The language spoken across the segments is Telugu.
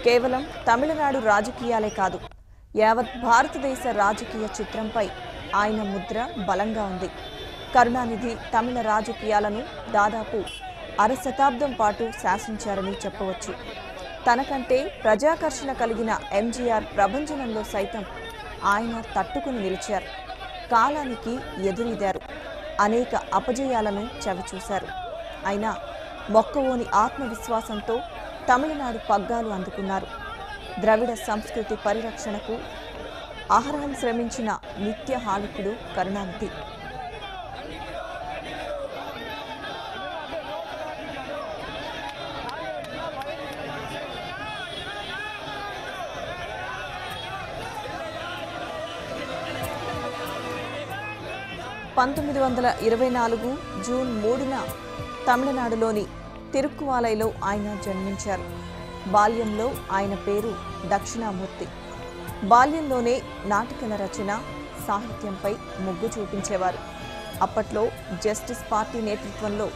కేవలం తమిళనాడు రాజకీయాలే కాదు, యావత్ భారతదేశ రాజకీయ చిత్రంపై ఆయన ముద్ర బలంగా ఉంది. కరుణానిధి తమిళ రాజకీయాలను దాదాపు అరశతాబ్దం పాటు శాసించారని చెప్పవచ్చు. తనకంటే ప్రజాకర్షణ కలిగిన ఎంజీఆర్ ప్రభంజనంలో సైతం ఆయన తట్టుకుని నిలిచారు. కాలానికి ఎదురీదారు. అనేక అపజయాలను చవిచూశారు. అయినా మొక్కవోని ఆత్మవిశ్వాసంతో తమిళనాడు పగ్గాలు అందుకున్నారు. ద్రవిడ సంస్కృతి పరిరక్షణకు అహర్హం శ్రమించిన నిత్య హాలికుడు కరుణానిధి. జూన్ 3న తమిళనాడులోని తిరుక్కువాలైలో ఆయన జన్మించారు. బాల్యంలో ఆయన పేరు దక్షిణామూర్తి. బాల్యంలోనే నాటకాల రచన, సాహిత్యంపై మొగ్గు చూపించేవారు. అప్పట్లో జస్టిస్ పార్టీ నేతృత్వంలో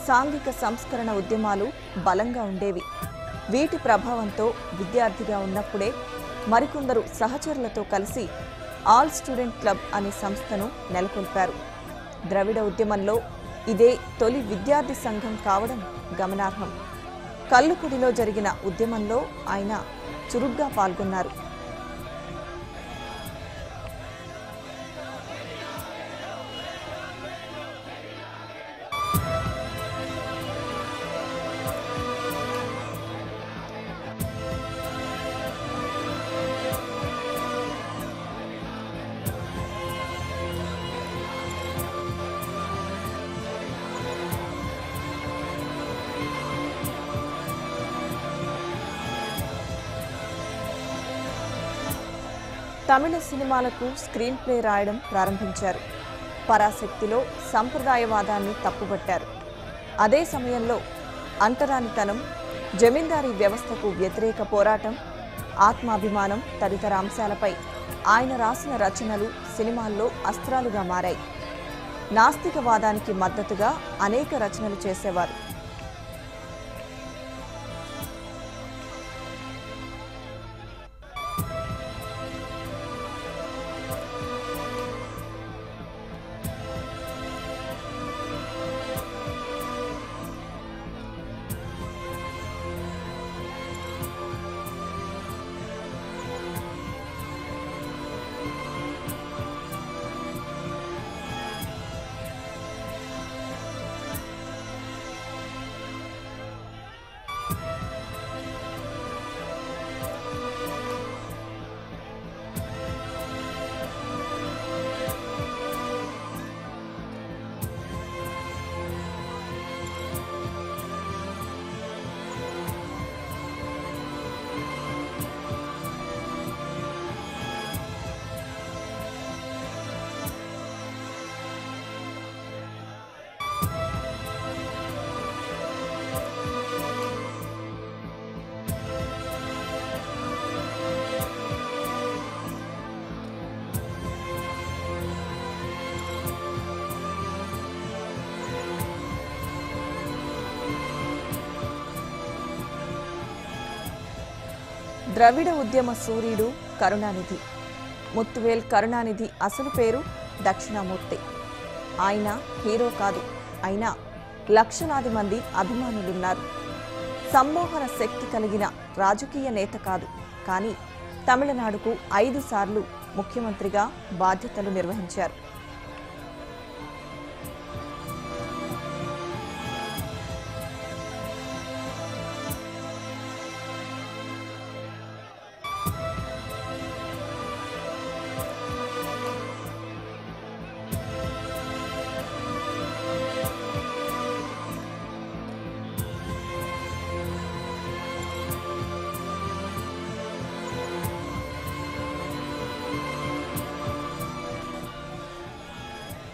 సాంఘిక సంస్కరణ ఉద్యమాలు బలంగా ఉండేవి. వీటి ప్రభావంతో విద్యార్థిగా ఉన్నప్పుడే మరికొందరు సహచరులతో కలిసి ఆల్ స్టూడెంట్ క్లబ్ అనే సంస్థను నెలకొల్పారు. ద్రవిడ ఉద్యమంలో ఇదే తొలి విద్యార్థి సంఘం కావడం గమనార్హం. కల్లుకుడిలో జరిగిన ఉద్యమంలో ఆయన చురుగ్గా పాల్గొన్నారు. తమిళ సినిమాలకు స్క్రీన్ ప్లే రాయడం ప్రారంభించారు. పరాశక్తిలో సంప్రదాయవాదాన్ని తప్పుబట్టారు. అదే సమయంలో అంటరానితనం, జమీందారీ వ్యవస్థకు వ్యతిరేక పోరాటం, ఆత్మాభిమానం తదితర అంశాలపై ఆయన రాసిన రచనలు సినిమాల్లో అస్త్రాలుగా మారాయి. నాస్తికవాదానికి మద్దతుగా అనేక రచనలు చేసేవారు. ద్రవిడ ఉద్యమ సూర్యుడు కరుణానిధి. ముత్తువేల్ కరుణానిధి అసలు పేరు దక్షిణామూర్తి. ఆయన హీరో కాదు, అయినా లక్షలాది మంది అభిమానులున్నారు. సమ్మోహన శక్తి కలిగిన రాజకీయ నేత కాదు, కానీ తమిళనాడుకు 5 సార్లు ముఖ్యమంత్రిగా బాధ్యతలు నిర్వహించారు.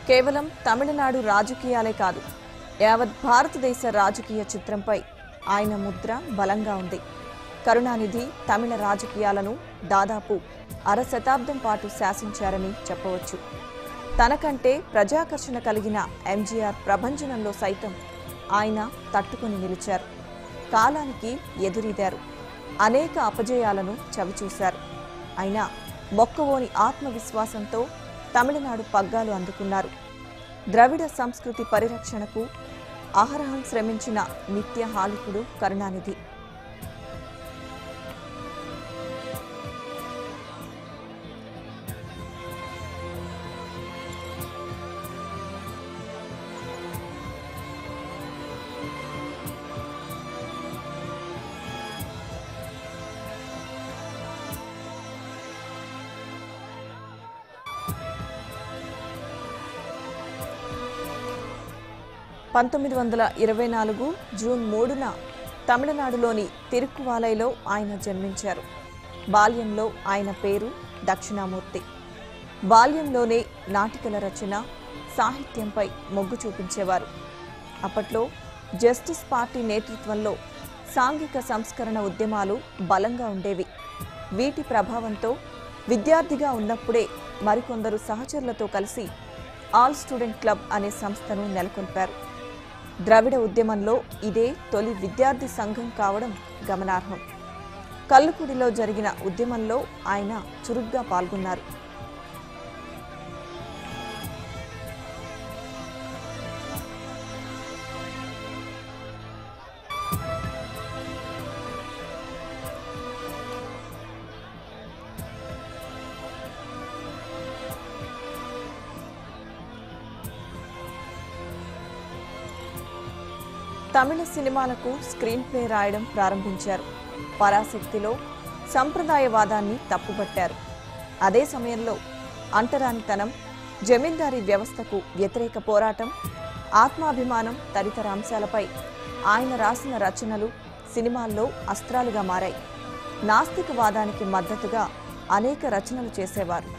కేవలం తమిళనాడు రాజకీయాలే కాదు, యావత్ భారతదేశ రాజకీయ చిత్రంపై ఆయన ముద్ర బలంగా ఉంది. కరుణానిధి తమిళ రాజకీయాలను దాదాపు అరశతాబ్దం పాటు శాసించారని చెప్పవచ్చు. తనకంటే ప్రజాకర్షణ కలిగిన ఎంజీఆర్ ప్రభంజనంలో సైతం ఆయన తట్టుకుని నిలిచారు. కాలానికి ఎదురీదారు. అనేక అపజయాలను చవిచూశారు. అయినా మొక్కవోని ఆత్మవిశ్వాసంతో తమిళనాడు పగ్గాలు అందుకున్నారు. ద్రవిడ సంస్కృతి పరిరక్షణకు అహరహం శ్రమించిన నిత్య హాలికుడు కరుణానిధి. పంతొమ్మిది వందల 24 జూన్ 3న తమిళనాడులోని తిరుక్కువాలైలో ఆయన జన్మించారు. బాల్యంలో ఆయన పేరు దక్షిణామూర్తి. బాల్యంలోనే నాటికల రచన, సాహిత్యంపై మొగ్గు చూపించేవారు. అప్పట్లో జస్టిస్ పార్టీ నేతృత్వంలో సాంఘిక సంస్కరణ ఉద్యమాలు బలంగా ఉండేవి. వీటి ప్రభావంతో విద్యార్థిగా ఉన్నప్పుడే మరికొందరు సహచరులతో కలిసి ఆల్ స్టూడెంట్ క్లబ్ అనే సంస్థను నెలకొల్పారు. ద్రవిడ ఉద్యమంలో ఇదే తొలి విద్యార్థి సంఘం కావడం గమనార్హం. కల్లుకుడిలో జరిగిన ఉద్యమంలో ఆయన చురుగ్గా పాల్గొన్నారు. తమిళ సినిమాలకు స్క్రీన్ ప్లే రాయడం ప్రారంభించారు. పరాశక్తిలో సంప్రదాయవాదాన్ని తప్పుబట్టారు. అదే సమయంలో అంటరానితనం, జమీందారీ వ్యవస్థకు వ్యతిరేక పోరాటం, ఆత్మాభిమానం తదితర అంశాలపై ఆయన రాసిన రచనలు సినిమాల్లో అస్త్రాలుగా మారాయి. నాస్తికవాదానికి మద్దతుగా అనేక రచనలు చేసేవారు.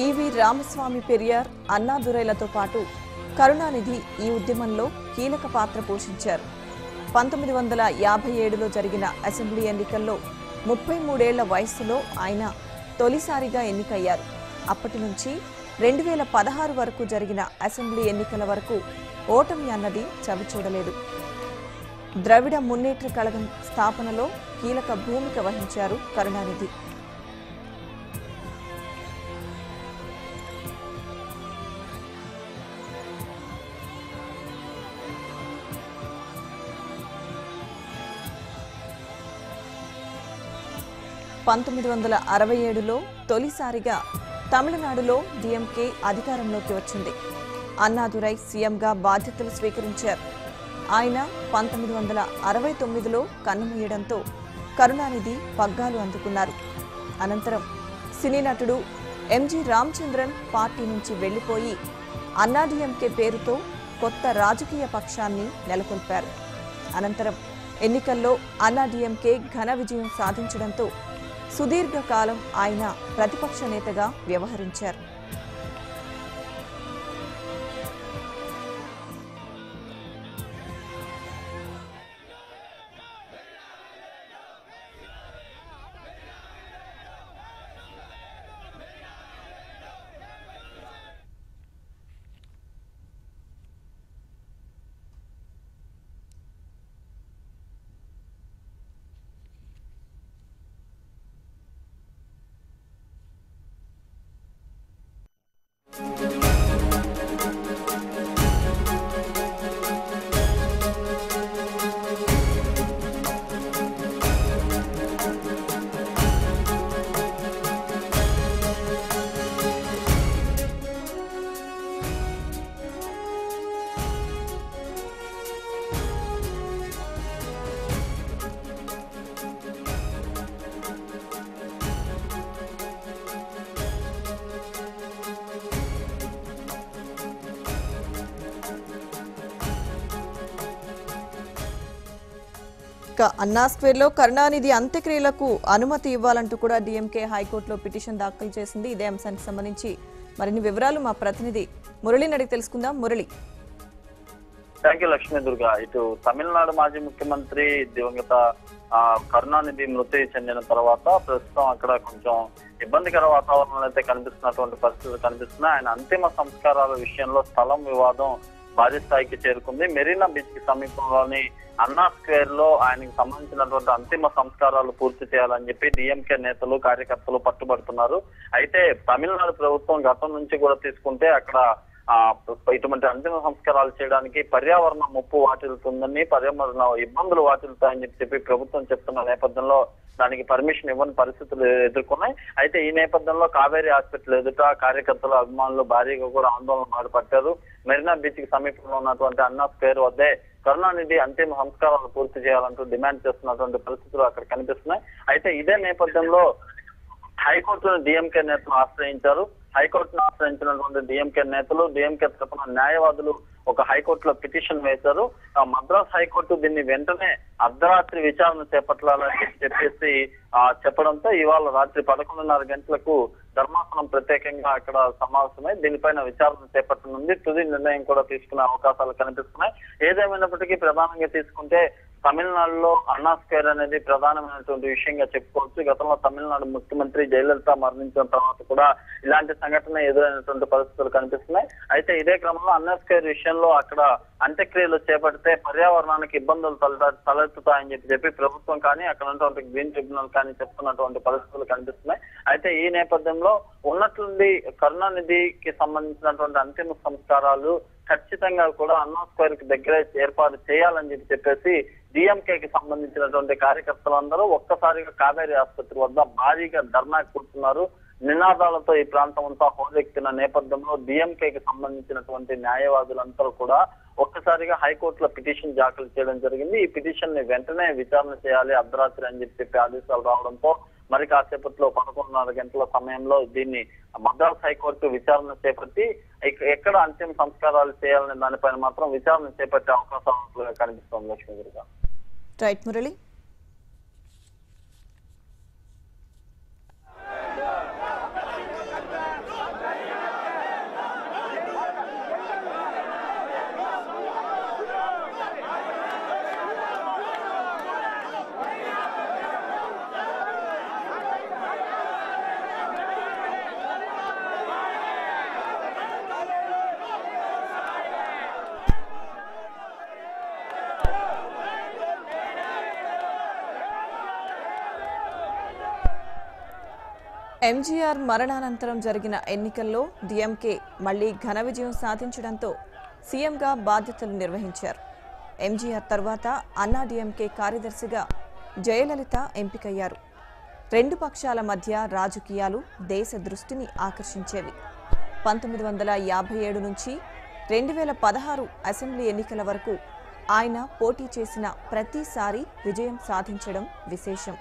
ఈవి రామస్వామి పెరియార్, అన్నాదురైలతో పాటు కరుణానిధి ఈ ఉద్యమంలో కీలక పాత్ర పోషించారు. 1957లో జరిగిన అసెంబ్లీ ఎన్నికల్లో 33 ఏళ్ల వయస్సులో ఆయన తొలిసారిగా ఎన్నికయ్యారు. అప్పటి నుంచి 2016 వరకు జరిగిన అసెంబ్లీ ఎన్నికల వరకు ఓటమి అన్నది చవిచూడలేదు. ద్రవిడ మున్నేట్ర కళగం స్థాపనలో కీలక భూమిక వహించారు కరుణానిధి. పంతొమ్మిది 1967లో తొలిసారిగా తమిళనాడులో డిఎంకే అధికారంలోకి వచ్చింది. అన్నాదురై సీఎంగా బాధ్యతలు స్వీకరించారు. ఆయన 1969లో కన్నుమూయడంతో కరుణానిధి పగ్గాలు అందుకున్నారు. అనంతరం సినీ నటుడు ఎంజి రామచంద్రన్ పార్టీ నుంచి వెళ్లిపోయి అన్నాడీఎంకే పేరుతో కొత్త రాజకీయ పక్షాన్ని నెలకొల్పారు. అనంతరం ఎన్నికల్లో అన్నాడీఎంకే ఘన విజయం సాధించడంతో సుదీర్ఘకాలం ఆయన ప్రతిపక్ష నేతగా వ్యవహరించారు. ఇక అన్నా స్క్వేర్లో కరుణానిధి అంత్యక్రియలకు అనుమతి ఇవ్వాలంటూ కూడా డీఎంకే హైకోర్టులో పిటిషన్ దాఖలు చేసింది. ఇదే అంశానికి సంబంధించి మరిన్ని వివరాలు మా ప్రతినిధి మురళిని అడిగి తెలుసుకుందాం. మురళి. Thank you Lakshmi Durga. ఇటు తమిళనాడు మాజీ ముఖ్యమంత్రి దివంగత కరుణానిధి మృతి చెందిన తర్వాత ప్రస్తుతం అక్కడ కొంచెం ఇబ్బందికర వాతావరణం అయితే కనిపిస్తున్నటువంటి పరిస్థితులు కనిపిస్తున్నాయి. ఆయన అంతిమ సంస్కారాల విషయంలో స్థలం వివాదం భారీ స్థాయికి చేరుకుంది. మెరీనా బీచ్ కి సమీపంలోని అన్నా స్క్వేర్ లో ఆయనకి సంబంధించినటువంటి అంతిమ సంస్కారాలు పూర్తి చేయాలని చెప్పి డిఎంకే నేతలు కార్యకర్తలు పట్టుబడుతున్నారు. అయితే తమిళనాడు ప్రభుత్వం గతం నుంచి కూడా తీసుకుంటే అక్కడ ఇటువంటి అంతిమ సంస్కారాలు చేయడానికి పర్యావరణ ముప్పు వాటిల్తుందని, పర్యావరణ ఇబ్బందులు వాటిల్తాయని చెప్పి ప్రభుత్వం చెప్తున్న నేపథ్యంలో దానికి పర్మిషన్ ఇవ్వని పరిస్థితులు ఎదుర్కొన్నాయి. అయితే ఈ నేపథ్యంలో కావేరీ హాస్పిటల్ ఎదుట కార్యకర్తలు అభిమానులు భారీగా కూడా ఆందోళన మాడిపట్టారు. మెరీనా బీచ్ కి సమీపంలో ఉన్నటువంటి అన్నా స్క్వేర్ వద్దే కరుణానిధి అంతిమ సంస్కారాలు పూర్తి చేయాలంటూ డిమాండ్ చేస్తున్నటువంటి పరిస్థితులు అక్కడ కనిపిస్తున్నాయి. అయితే ఇదే నేపథ్యంలో హైకోర్టును డిఎంకే నేతలు ఆశ్రయించారు. హైకోర్టును ఆశ్రయించినటువంటి డిఎంకే నేతలు, డిఎంకే తరఫున న్యాయవాదులు ఒక హైకోర్టులో పిటిషన్ వేశారు. మద్రాస్ హైకోర్టు దీన్ని వెంటనే అర్ధరాత్రి విచారణ చేపట్టాలని చెప్పేసి చెప్పడంతో ఇవాళ రాత్రి 11:30 గంటలకు ధర్మాసనం ప్రత్యేకంగా అక్కడ సమావేశమై దీనిపైన విచారణ చేపట్టనుంది. తుది నిర్ణయం కూడా తీసుకునే అవకాశాలు కనిపిస్తున్నాయి. ఏదేమైనప్పటికీ ప్రధానంగా తీసుకుంటే తమిళనాడులో అన్నా స్క్వేర్ అనేది ప్రధానమైనటువంటి విషయంగా చెప్పుకోవచ్చు. గతంలో తమిళనాడు ముఖ్యమంత్రి జయలలిత మరణించిన తర్వాత కూడా ఇలాంటి సంఘటన ఎదురైనటువంటి పరిస్థితులు కనిపిస్తున్నాయి. అయితే ఇదే క్రమంలో అన్నా స్క్వేర్ విషయంలో అక్కడ అంత్యక్రియలు చేపడితే పర్యావరణానికి ఇబ్బందులు తలెత్తుతాయని చెప్పి ప్రభుత్వం కానీ అక్కడ ఉన్నటువంటి గ్రీన్ ట్రిబ్యునల్ కానీ చెప్తున్నటువంటి పరిస్థితులు కనిపిస్తున్నాయి. అయితే ఈ నేపథ్యంలో ఉన్నట్లుండి కరుణానిధికి సంబంధించినటువంటి అంతిమ సంస్కారాలు ఖచ్చితంగా కూడా అన్నా స్క్వేర్ కి దగ్గర ఏర్పాటు చేయాలని చెప్పేసి డిఎంకేకి సంబంధించినటువంటి కార్యకర్తలందరూ ఒక్కసారిగా కావేరీ ఆసుపత్రి వద్ద భారీగా ధర్నాకు కూర్చున్నారు. నినాదాలతో ఈ ప్రాంతం అంతా హోరెక్కిన నేపథ్యంలో డిఎంకేకి సంబంధించినటువంటి న్యాయవాదులందరూ కూడా ఒక్కసారిగా హైకోర్టులో పిటిషన్ దాఖలు చేయడం జరిగింది. ఈ పిటిషన్ ని వెంటనే విచారణ చేయాలి అర్ధరాత్రి అని చెప్పి ఆదేశాలు రావడంతో మరి కాసేపట్లో 11:30 గంటల సమయంలో దీన్ని మద్రాస్ హైకోర్టు విచారణ చేపట్టి ఎక్కడ అంతిమ సంస్కారాలు చేయాలనే దానిపైన మాత్రం విచారణ చేపట్టే అవకాశం కనిపిస్తోంది. లక్ష్మీ దుర్గా. రైట్ మురళి. ఎంజీఆర్ మరణానంతరం జరిగిన ఎన్నికల్లో డీఎంకే మళ్లీ ఘన విజయం సాధించడంతో సీఎంగా బాధ్యతలు నిర్వహించారు. ఎంజీఆర్ తర్వాత అన్నా డీఎంకే కార్యదర్శిగా జయలలిత ఎంపికయ్యారు. రెండు పక్షాల మధ్య రాజకీయాలు దేశ దృష్టిని ఆకర్షించేవి. 1957 నుంచి 2016 అసెంబ్లీ ఎన్నికల వరకు ఆయన పోటీ చేసిన ప్రతిసారి విజయం సాధించడం విశేషం.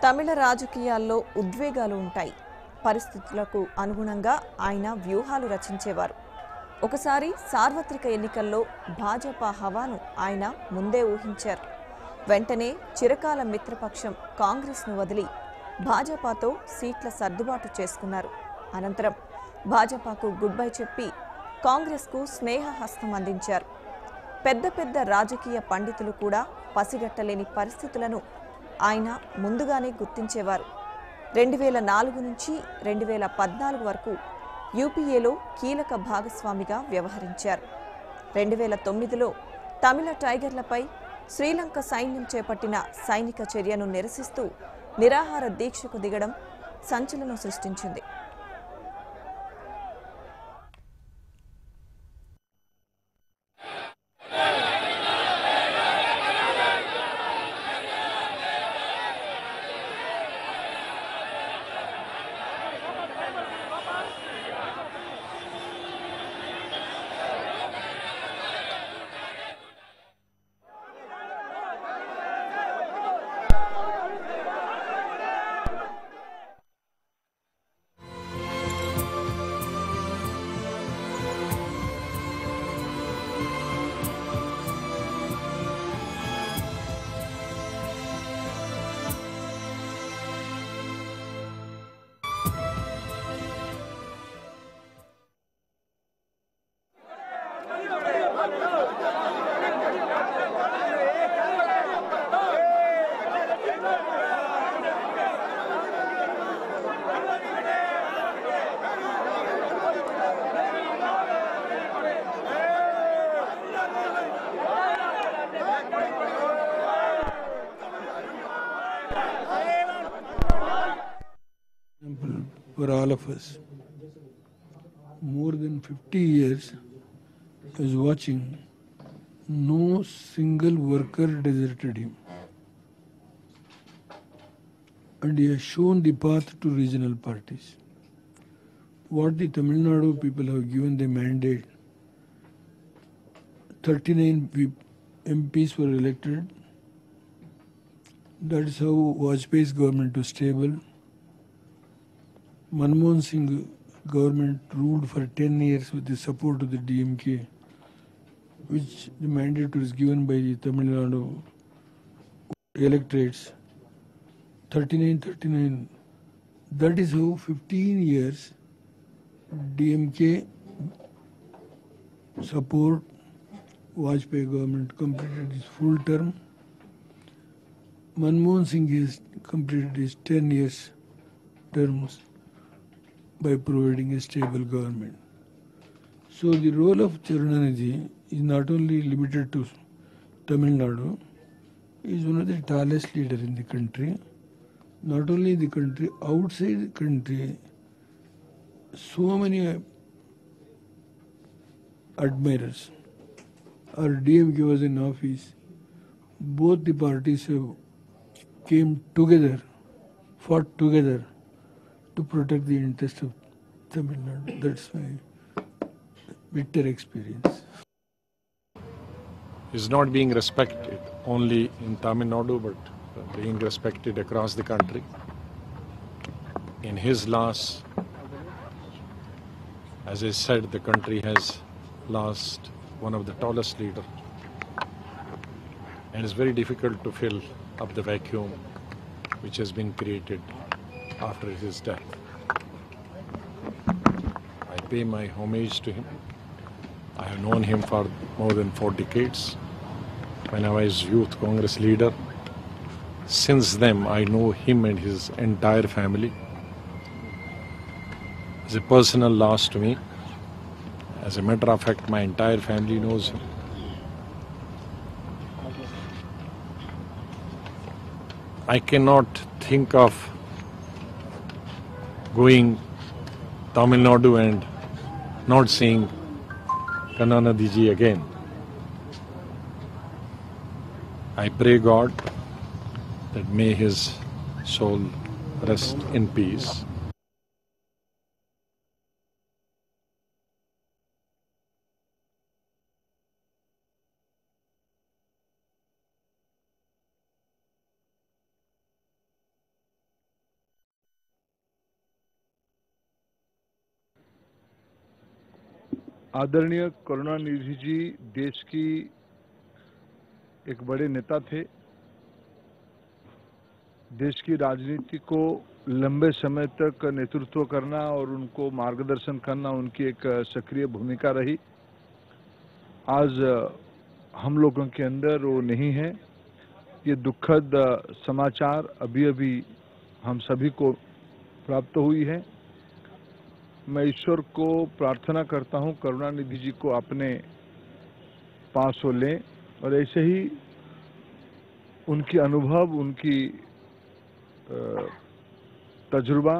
తమిళ రాజకీయాల్లో ఉద్వేగాలు ఉంటాయి. పరిస్థితులకు అనుగుణంగా ఆయన వ్యూహాలు రచించేవారు. ఒకసారి సార్వత్రిక ఎన్నికల్లో భాజపా హవాను ఆయన ముందే ఊహించారు. వెంటనే చిరకాల మిత్రపక్షం కాంగ్రెస్ను వదిలి భాజపాతో సీట్ల సర్దుబాటు చేసుకున్నారు. అనంతరం భాజపాకు గుడ్ బై చెప్పి కాంగ్రెస్కు స్నేహహస్తం అందించారు. పెద్ద పెద్ద రాజకీయ పండితులు కూడా పసిగట్టలేని పరిస్థితులను ఆయన ముందుగానే గుర్తించేవారు. 2004 నుంచి 2014 వరకు యూపీఏలో కీలక భాగస్వామిగా వ్యవహరించారు. 2009లో తమిళ టైగర్లపై శ్రీలంక సైన్యం చేపట్టిన సైనిక చర్యను నిరసిస్తూ నిరాహార దీక్షకు దిగడం సంచలనం సృష్టించింది. for all of us. More than 50 years I was watching, no single worker deserted him. And he has shown the path to regional parties. What the Tamil Nadu people have given the mandate, 39 MPs were elected. That is how Vajpayee's government was stable. Manmohan Singh government ruled for 10 years with the support of the DMK, which the mandate was given by the Tamil Nadu electorates. 39. That is how 15 years DMK support Vajpayee government completed its full term. Manmohan Singh has completed his 10 years terms by providing a stable government. So the role of Karunanidhi is not only limited to Tamil Nadu, he is one of the tallest leaders in the country. Not only in the country, outside the country, so many admirers. Our DMK was in office. Both the parties have came together, fought together to protect the interests of Tamil Nadu. That's my bitter experience. Is not being respected only in Tamil Nadu, but being respected across the country. In his loss, as I said, the country has lost one of the tallest leaders, and it's very difficult to fill up the vacuum which has been created after his death. I pay my homage to him. I have known him for more than 4 decades. When I was Youth Congress leader, since then I know him and his entire family. It's a personal loss to me. As a matter of fact, my entire family knows him. I cannot think of going Tamil Nadu and not seeing Karunanidhi ji again. I pray God that may his soul rest in peace. आदरणीय करुणानिधि जी देश की एक बड़े नेता थे। देश की राजनीति को लंबे समय तक नेतृत्व करना और उनको मार्गदर्शन करना उनकी एक सक्रिय भूमिका रही। आज हम लोगों के अंदर वो नहीं है। ये दुखद समाचार अभी हम सभी को प्राप्त हुई है। मैं ईश्वर को प्रार्थना करता हूं करुणानिधि जी को अपने पास हो लें और ऐसे ही उनकी अनुभव, उनकी तजुर्बा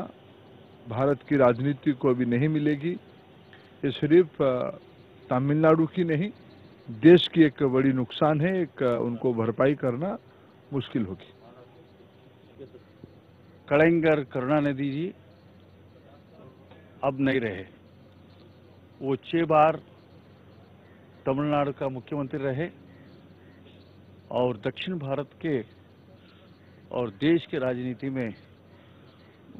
भारत की राजनीति को भी नहीं मिलेगी। ये सिर्फ तमिलनाडु की नहीं, देश की एक बड़ी नुकसान है। एक उनको भरपाई करना मुश्किल होगी। कलाइंगर करुणानिधि जी अब नहीं रहे। वो 6 बार तमिलनाडु का मुख्यमंत्री रहे और दक्षिण भारत के और देश के राजनीति में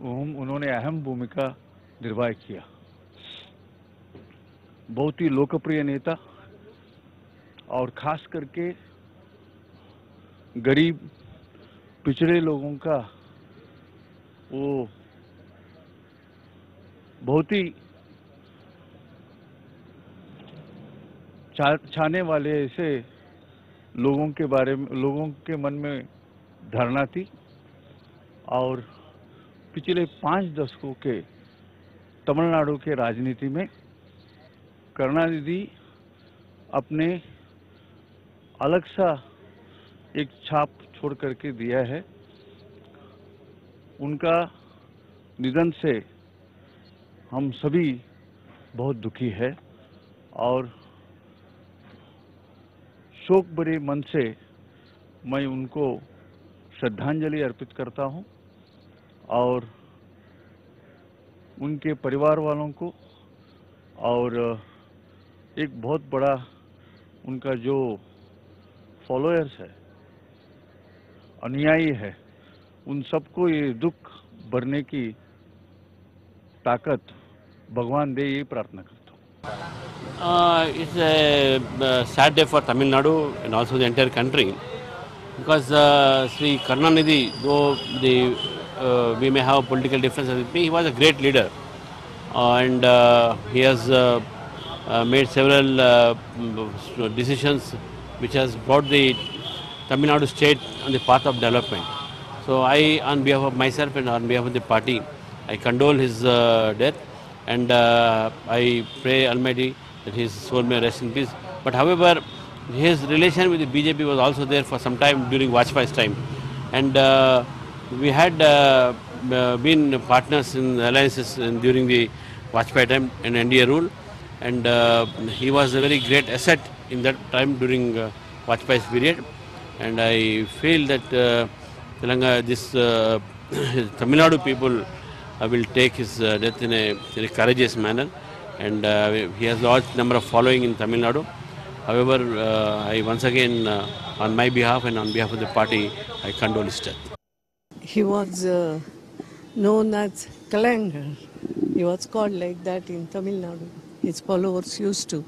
उन्होंने अहम भूमिका निर्वाह किया। बहुत ही लोकप्रिय नेता और खास करके गरीब पिछड़े लोगों का वो बहुत ही चाहने वाले ऐसे लोगों के बारे में, लोगों के मन में धारणा थी। और पिछले 5 दशकों के तमिलनाडु के राजनीति में करुणानिधि अपने अलग सा एक छाप छोड़ करके दिया है। उनका निधन से हम सभी बहुत दुखी है और शोक भरे मन से मैं उनको श्रद्धांजलि अर्पित करता हूं और उनके परिवार वालों को और एक बहुत बड़ा उनका जो फॉलोअर्स है, अनुयायी है, उन सबको ये दुख भरने की ताकत भगवान दे, ये प्रार्थना करता हूँ। It's a sad day for Tamil Nadu and also the entire country because Sri Karunanidhi, though we may have political differences with me, he was a great leader and he has made several decisions which has brought the Tamil Nadu state on the path of development. So I, on behalf of myself and on behalf of the party, I condole his death and I pray Almighty that his soul may rest in peace. But however, his relation with the BJP was also there for some time during Vajpayee's time. And we had been partners in alliances during the Vajpayee time and NDA rule. And he was a very great asset in that time during Vajpayee's period. And I feel that Tamil Nadu people will take his death in a courageous manner. And he has a large number of following in Tamil Nadu. However, I once again, on my behalf and on behalf of the party, I condole his death. He was known as Kalangar. He was called like that in Tamil Nadu. His followers used to.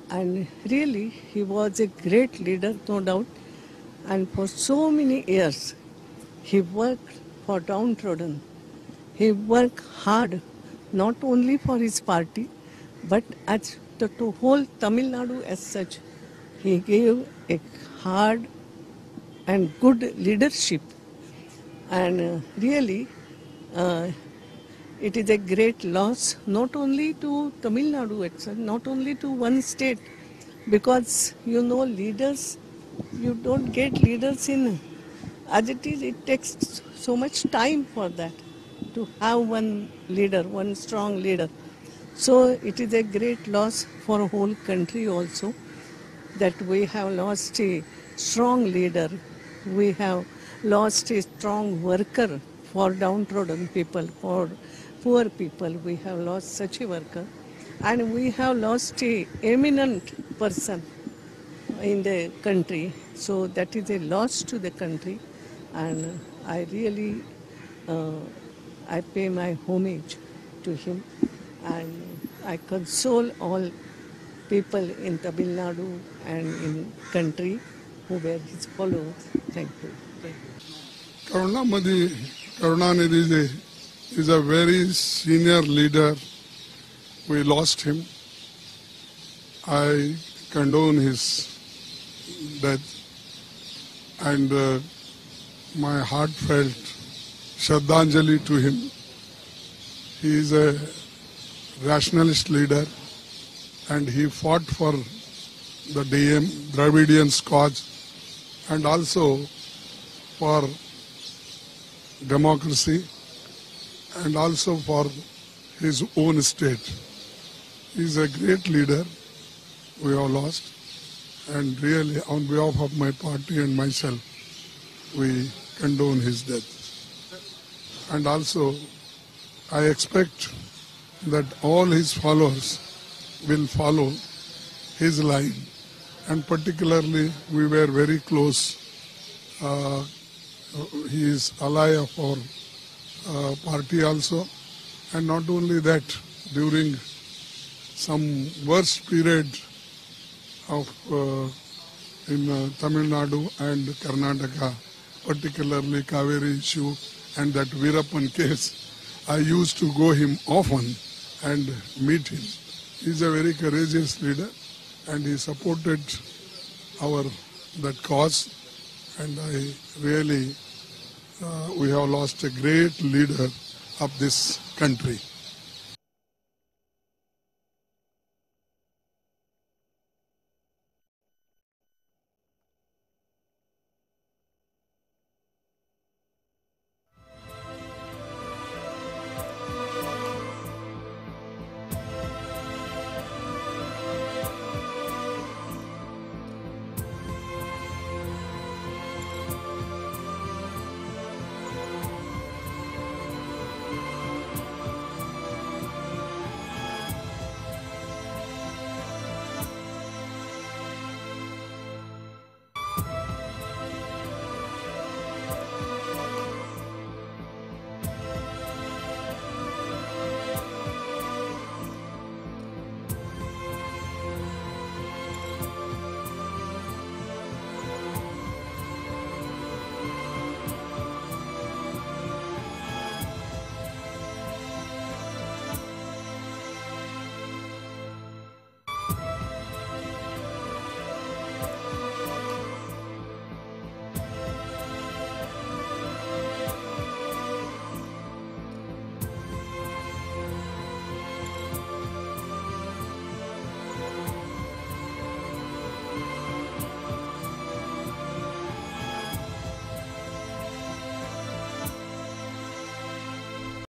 And really, he was a great leader, no doubt. And for so many years, he worked for downtrodden. He worked hard, not only for his party, but as to whole Tamil Nadu as such. He gave a hard and good leadership. And really, it is a great loss, not only to Tamil Nadu itself, not only to one state, because you know leaders, you don't get leaders in, as it is, it takes so much time for that, to have one leader, one strong leader. So it is a great loss for a whole country also, that we have lost a strong leader, we have lost a strong worker for downtrodden people, for poor people, we have lost such a worker, and we have lost a eminent person in the country. So that is a loss to the country, and I really I pay my homage to him, and I console all people in Tamil Nadu and in country who were his followers. Thank you. Karunanidhi is a very senior leader. We lost him. I condone his death, and my heartfelt Shraddhanjali to him. He is a rationalist leader, and he fought for the Dravidian cause and also for democracy and also for his own state. He is a great leader we have lost, and really on behalf of my party and myself, we condone his death. And also I expect that all his followers will follow his line, and particularly we were very close. He is ally of our party also, and not only that, during some worst period of in Tamil Nadu and Karnataka, particularly Kaveri issue and that Veerappan case, I used to go him often and meet him. He is a very courageous leader, and he supported that cause, and I really we have lost a great leader of this country.